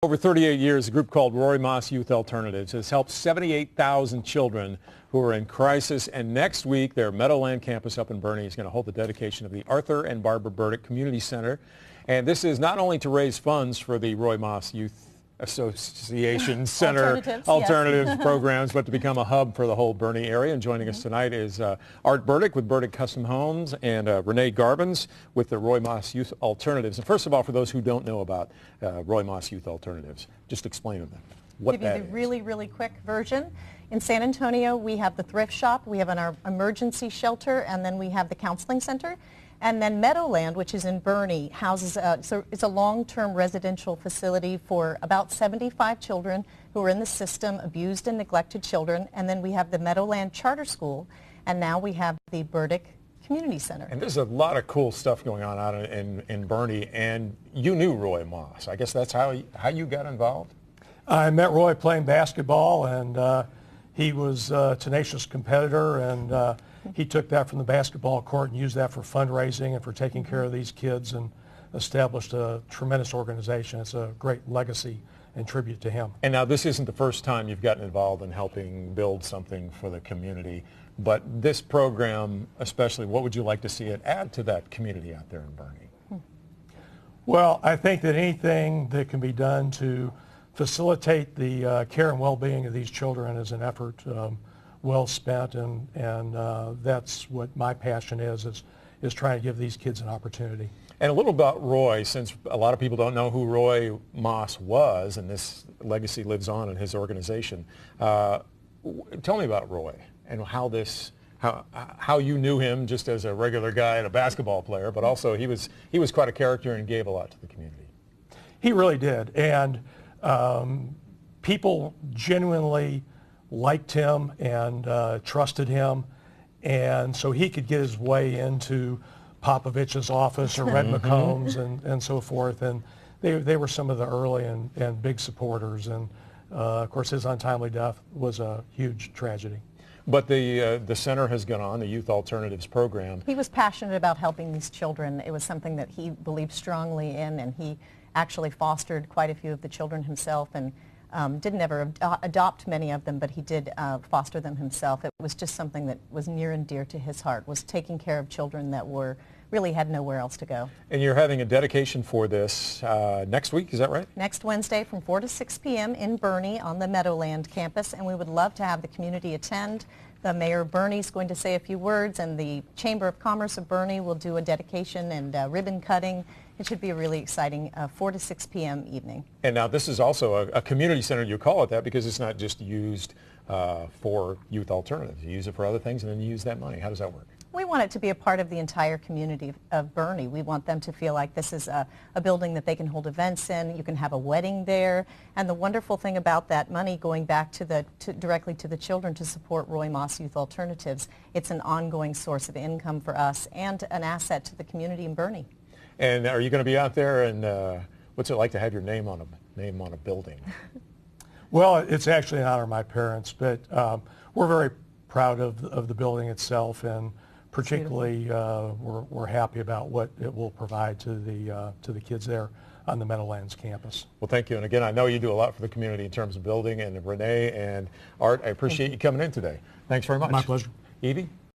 Over 38 years, a group called Maas Youth Alternatives has helped 78,000 children who are in crisis. And next week, their Meadowland campus up in Boerne is going to hold the dedication of the Arthur and Barbara Burdick Community Center. And this is not only to raise funds for the Maas Youth Association Center alternatives programs, but to become a hub for the whole Boerne area. And joining us tonight is Art Burdick with Burdick Custom Homes and Renee Garbins with the Maas Youth Alternatives. And first of all, for those who don't know about Maas Youth Alternatives, just explain to them what that is. Give you the really quick version. In San Antonio, we have the thrift shop, we have our emergency shelter, and then we have the counseling center. And then Meadowland, which is in Boerne, houses, so it's a long-term residential facility for about 75 children who are in the system, abused and neglected children. And then we have the Meadowland Charter School, and now we have the Burdick Community Center. And there's a lot of cool stuff going on out in Boerne, and you knew Roy Maas. I guess that's how you got involved? I met Roy playing basketball, and he was a tenacious competitor, and he took that from the basketball court and used that for fundraising and for taking care of these kids, and established a tremendous organization. It's a great legacy and tribute to him. And now this isn't the first time you've gotten involved in helping build something for the community, but this program especially, what would you like to see it add to that community out there in Boerne? Well, I think that anything that can be done to facilitate the care and well-being of these children is an effort well spent, and that's what my passion is trying to give these kids an opportunity. And a little about Roy, since a lot of people don't know who Roy Maas was, and this legacy lives on in his organization. Tell me about Roy and how you knew him just as a regular guy and a basketball player, but also he was quite a character and gave a lot to the community. He really did, and people genuinely liked him and trusted him, and so he could get his way into Popovich's office or Red McComb's and so forth, and they were some of the early and big supporters, and of course his untimely death was a huge tragedy. But the center has gone on, the Youth Alternatives program. He was passionate about helping these children. It was something that he believed strongly in, and he actually fostered quite a few of the children himself, and didn't ever adopt many of them, but he did foster them himself. It was just something that was near and dear to his heart, was taking care of children that really had nowhere else to go. And you're having a dedication for this next week, is that right? Next Wednesday from 4 to 6 p.m. in Boerne on the Meadowland campus, and we would love to have the community attend. The Mayor of Boerne is going to say a few words, and the Chamber of Commerce of Boerne will do a dedication and ribbon cutting. It should be a really exciting 4 to 6 p.m. evening. And now this is also a community center. You call it that because it's not just used for youth alternatives. You use it for other things, and then you use that money. How does that work? We want it to be a part of the entire community of Boerne. We want them to feel like this is a building that they can hold events in. You can have a wedding there. And the wonderful thing about that money going back directly to the children to support Maas Youth Alternatives, it's an ongoing source of income for us and an asset to the community in Boerne. And are you going to be out there, and what's it like to have your name on a building? Well, it's actually an honor of my parents, but we're very proud of the building itself, and particularly we're happy about what it will provide to the kids there on the Meadowlands campus. Well, thank you. And again, I know you do a lot for the community in terms of building, and Renee and Art, I appreciate you coming in today. Thanks very much. My pleasure. Evie?